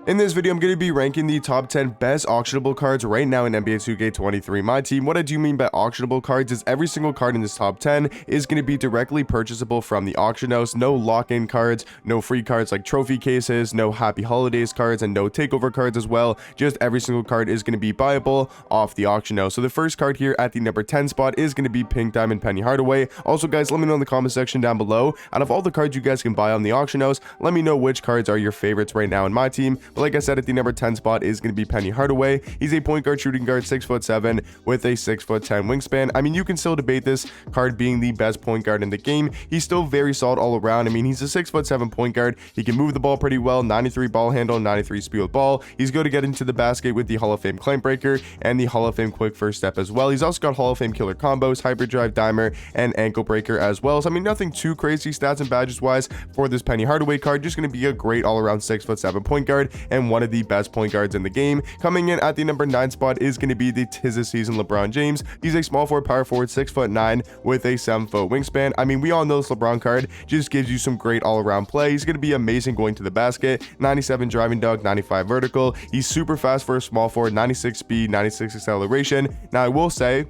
In this video, I'm going to be ranking the top 10 best auctionable cards right now in NBA 2K23 Myteam. What I do mean by auctionable cards is every single card in this top 10 is going to be directly purchasable from the auction house. No lock-in cards, no free cards like trophy cases, no happy holidays cards, and no takeover cards as well. Just every single card is going to be buyable off the auction house. So the first card here at the number 10 spot is going to be Pink Diamond Penny Hardaway. Also, guys, let me know in the comment section down below, out of all the cards you guys can buy on the auction house, let me know which cards are your favorites right now in my team. But like I said, at the number 10 spot is going to be Penny Hardaway. He's a point guard, shooting guard, 6'7" with a 6'10" wingspan. I mean, you can still debate this card being the best point guard in the game. He's still very solid all around. I mean, he's a 6'7" point guard. He can move the ball pretty well, 93 ball handle, 93 speed with ball. He's good to get into the basket with the Hall of Fame claim breaker and the Hall of Fame quick first step as well. He's also got Hall of Fame killer combos, hyperdrive, dimer, and ankle breaker as well. So I mean, nothing too crazy stats and badges wise for this Penny Hardaway card. Just going to be a great all around 6'7" point guard and one of the best point guards in the game. Coming in at the number 9 spot is going to be the tis the season LeBron James. He's a small forward, power forward, 6'9" with a 7-foot wingspan. I mean, we all know this LeBron card just gives you some great all around play. He's going to be amazing going to the basket, 97 driving dunk, 95 vertical. He's super fast for a small forward, 96 speed, 96 acceleration. Now I will say,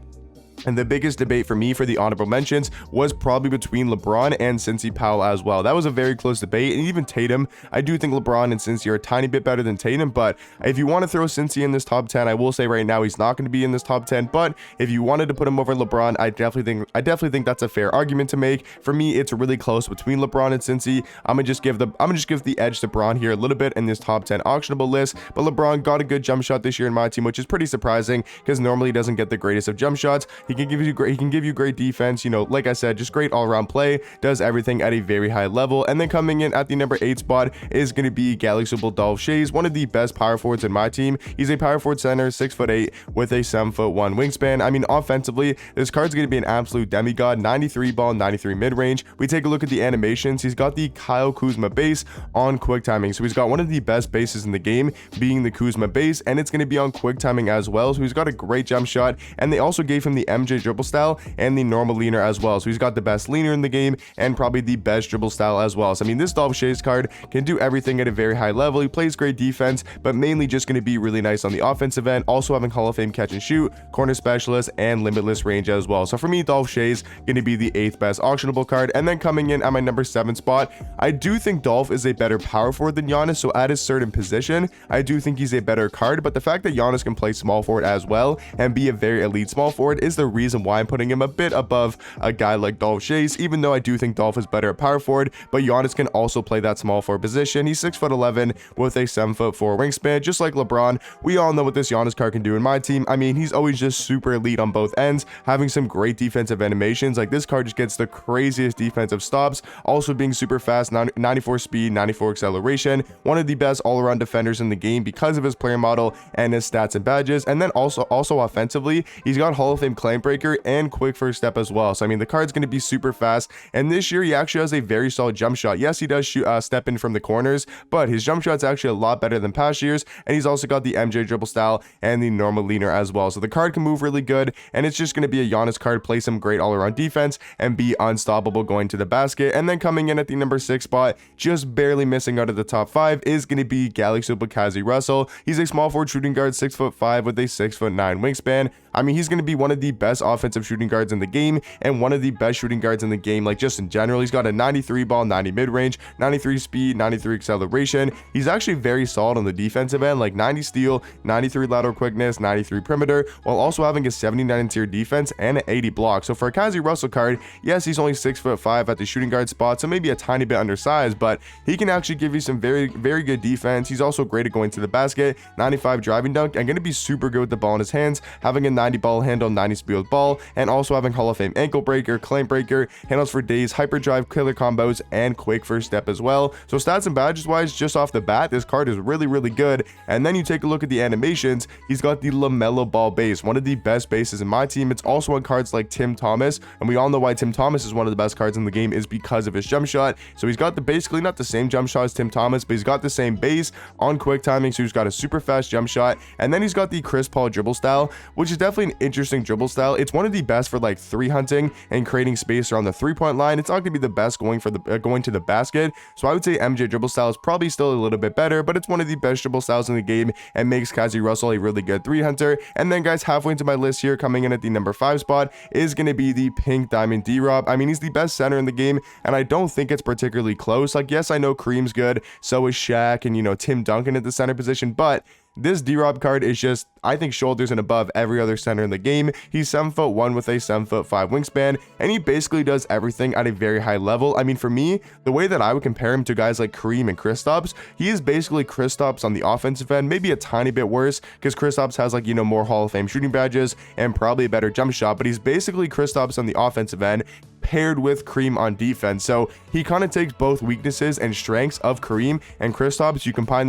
and the biggest debate for me for the honorable mentions was probably between LeBron and Cincy Powell as well. That was a very close debate, and even Tatum. I do think LeBron and Cincy are a tiny bit better than Tatum, but if you want to throw Cincy in this top 10, I will say right now he's not going to be in this top 10, but if you wanted to put him over LeBron, I definitely think that's a fair argument to make. For me, it's really close between LeBron and Cincy. I'm gonna just give the edge to Bron here a little bit in this top 10 auctionable list, but LeBron got a good jump shot this year in my team, which is pretty surprising because normally he doesn't get the greatest of jump shots. He can give you great defense, you know, like I said, just great all-around play, does everything at a very high level. And then coming in at the number 8 spot is going to be Auctionable Dolph Schayes, one of the best power forwards in my team. He's a power forward center, 6'8" with a 7'1" wingspan. I mean, offensively, this card's going to be an absolute demigod, 93 ball, 93 mid-range. We take a look at the animations. He's got the Kyle Kuzma base on quick timing, so he's got one of the best bases in the game, being the Kuzma base, and it's going to be on quick timing as well. So he's got a great jump shot, and they also gave him the MJ dribble style and the normal leaner as well. So he's got the best leaner in the game and probably the best dribble style as well. So I mean, this Dolph Schayes card can do everything at a very high level. He plays great defense, but mainly just going to be really nice on the offensive end. Also having Hall of Fame catch and shoot, corner specialist, and limitless range as well. So for me, Dolph Schayes going to be the 8th best auctionable card. And then coming in at my number 7 spot, I do think Dolph is a better power forward than Giannis. So at his certain position, I do think he's a better card, but the fact that Giannis can play small forward as well and be a very elite small forward is the reason why I'm putting him a bit above a guy like Dolph Schayes, even though I do think Dolph is better at power forward, but Giannis can also play that small forward position. He's 6'11" with a 7'4" wingspan, just like LeBron. We all know what this Giannis card can do in my team. I mean, he's always just super elite on both ends, having some great defensive animations. Like, this card just gets the craziest defensive stops, also being super fast, 94 speed, 94 acceleration, one of the best all-around defenders in the game because of his player model and his stats and badges. And then also offensively, he's got Hall of Fame claim breaker and quick first step as well. So I mean, the card's going to be super fast, and this year he actually has a very solid jump shot. Yes, he does step in from the corners, but his jump shot's actually a lot better than past years, and he's also got the MJ dribble style and the normal leaner as well. So the card can move really good, and it's just going to be a Giannis card, play some great all-around defense and be unstoppable going to the basket. And then coming in at the number 6 spot, just barely missing out of the top 5, is going to be Auctionable Russell. He's a small forward shooting guard, 6'5" with a 6'9" wingspan. I mean, he's going to be one of the best offensive shooting guards in the game and one of the best shooting guards in the game, like just in general. He's got a 93 ball, 90 mid-range, 93 speed, 93 acceleration. He's actually very solid on the defensive end, like 90 steal, 93 lateral quickness, 93 perimeter, while also having a 79 interior defense and an 80 block. So for a Russell card, yes, he's only 6'5" at the shooting guard spot, so maybe a tiny bit undersized, but he can actually give you some very, very good defense. He's also great at going to the basket, 95 driving dunk, and going to be super good with the ball in his hands, having a 90 ball handle, 90 speed with ball, and also having Hall of Fame ankle breaker, claim breaker, handles for days, hyperdrive, killer combos, and quick first step as well. So stats and badges wise, just off the bat, this card is really, really good. And then you take a look at the animations. He's got the LaMelo Ball base, one of the best bases in my team. It's also on cards like Tim Thomas, and we all know why Tim Thomas is one of the best cards in the game is because of his jump shot. So he's got basically not the same jump shot as Tim Thomas, but he's got the same base on quick timing. So he's got a super fast jump shot, and then he's got the Chris Paul dribble style, which is definitely an interesting dribble style. style. It's one of the best for like 3 hunting and creating space around the 3-point line. It's not going to be the best going for the going to the basket, so I would say MJ dribble style is probably still a little bit better, but it's one of the best dribble styles in the game and makes Kazi Russell a really good 3 hunter. And then guys, halfway into my list here, coming in at the number 5 spot is going to be the Pink Diamond D-Rob. I mean, he's the best center in the game, and I don't think it's particularly close. Like, yes, I know Kareem's good, so is Shaq and, you know, Tim Duncan at the center position, but this D-Rob card is just, I think, shoulders and above every other center in the game. He's 7'1" with a 7'5" wingspan, and he basically does everything at a very high level. I mean, for me, the way that I would compare him to guys like Kareem and Kristaps, he is basically Kristaps on the offensive end, maybe a tiny bit worse, because Kristaps has, like, you know, more Hall of Fame shooting badges and probably a better jump shot, but he's basically Kristaps on the offensive end paired with Kareem on defense. So he kind of takes both weaknesses and strengths of Kareem and Kristaps. You combine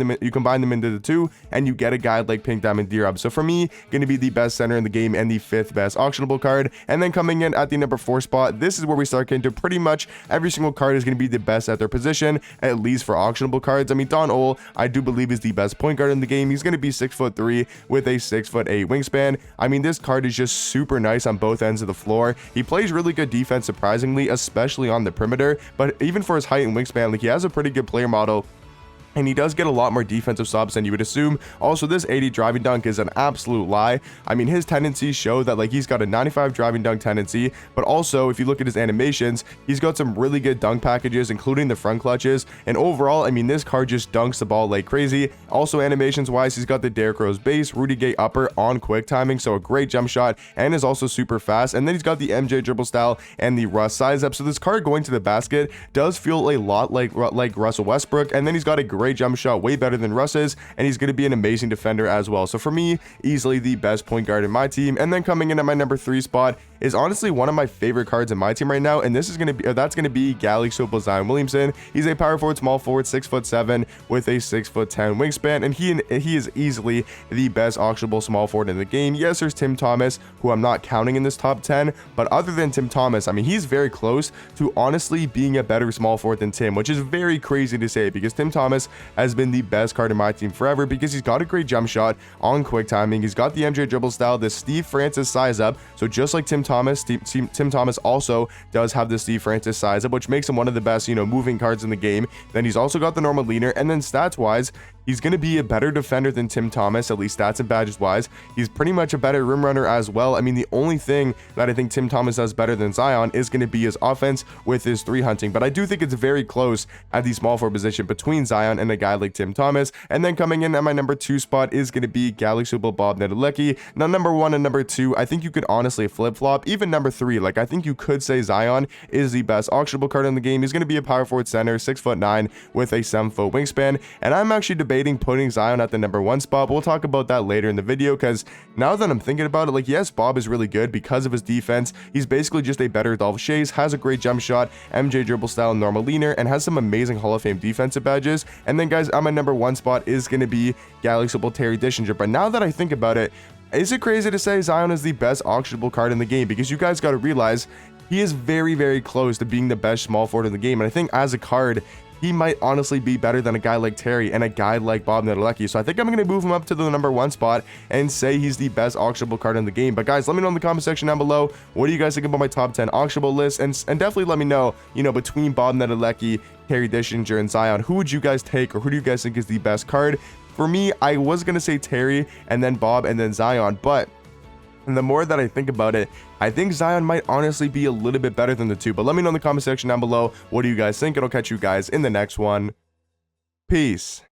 them into the two, and you get a guy like Pink Diamond D-Rob. So for me, going to be the best center in the game and the 5th best auctionable card. And then coming in at the number 4 spot, this is where we start getting to pretty much every single card is going to be the best at their position, at least for auctionable cards. I mean, Don Ole, I do believe, is the best point guard in the game. He's going to be 6'3" with a 6'8" wingspan. I mean, this card is just super nice on both ends of the floor. He plays really good defense, surprisingly, especially on the perimeter, but even for his height and wingspan, like, he has a pretty good player model, and he does get a lot more defensive stops than you would assume. Also, this 80 driving dunk is an absolute lie. I mean, his tendencies show that, like, he's got a 95 driving dunk tendency, but also if you look at his animations, he's got some really good dunk packages, including the front clutches. And overall, I mean, this card just dunks the ball like crazy. Also, animations wise, he's got the Derrick Rose base, Rudy Gay upper on quick timing, so a great jump shot, and is also super fast. And then he's got the MJ dribble style and the Russ size up. So this card going to the basket does feel a lot like Russell Westbrook. And then he's got a great jump shot, way better than Russ's, and he's going to be an amazing defender as well. So for me, easily the best point guard in my team. And then coming in at my number 3 spot is honestly one of my favorite cards in my team right now, and this is going to be Galaxy Opal Zion Williamson. He's a power forward, small forward, 6'7" with a 6'10" wingspan, and he is easily the best auctionable small forward in the game. Yes, there's Tim Thomas, who I'm not counting in this top 10, but other than Tim Thomas, I mean, he's very close to honestly being a better small forward than Tim, which is very crazy to say, because Tim Thomas has been the best card in my team forever, because he's got a great jump shot on quick timing. He's got the MJ dribble style, the Steve Francis size up, so just like Tim Thomas also does have the Steve Francis size up, which makes him one of the best, you know, moving cards in the game. Then he's also got the normal leaner, and then stats wise, he's going to be a better defender than Tim Thomas, at least stats and badges wise. He's pretty much a better rim runner as well. I mean, the only thing that I think Tim Thomas does better than Zion is going to be his offense with his 3 hunting, but I do think it's very close at the small forward position between Zion and a guy like Tim Thomas. And then coming in at my number 2 spot is going to be Galaxy Bob Nedelecki. Now, number 1 and number 2, I think you could honestly flip-flop. Even number 3, like, I think you could say Zion is the best auctionable card in the game. He's going to be a power forward center, 6'9" with a 7-foot wingspan, and I'm actually debating putting Zion at the number 1 spot. We'll talk about that later in the video, because now that I'm thinking about it, like, yes, Bob is really good because of his defense. He's basically just a better Dolph Shays, has a great jump shot, MJ dribble style, normal leaner, and has some amazing Hall of Fame defensive badges. And then guys, on my number 1 spot is going to be Galaxy Terry Dishinger. But now that I think about it, is it crazy to say Zion is the best auctionable card in the game? Because you guys got to realize he is very, very close to being the best small forward in the game. And I think as a card, he might honestly be better than a guy like Terry and a guy like Bob Nedelecki. So I think I'm going to move him up to the number 1 spot and say he's the best auctionable card in the game. But guys, let me know in the comment section down below, what do you guys think about my top 10 auctionable list? And definitely let me know, you know, between Bob Nedelecki, Terry Dishinger, and Zion, who would you guys take, or who do you guys think is the best card? For me, I was going to say Terry and then Bob and then Zion, but and the more that I think about it, I think Zion might honestly be a little bit better than the two. But let me know in the comment section down below, what do you guys think? And I'll catch you guys in the next one. Peace.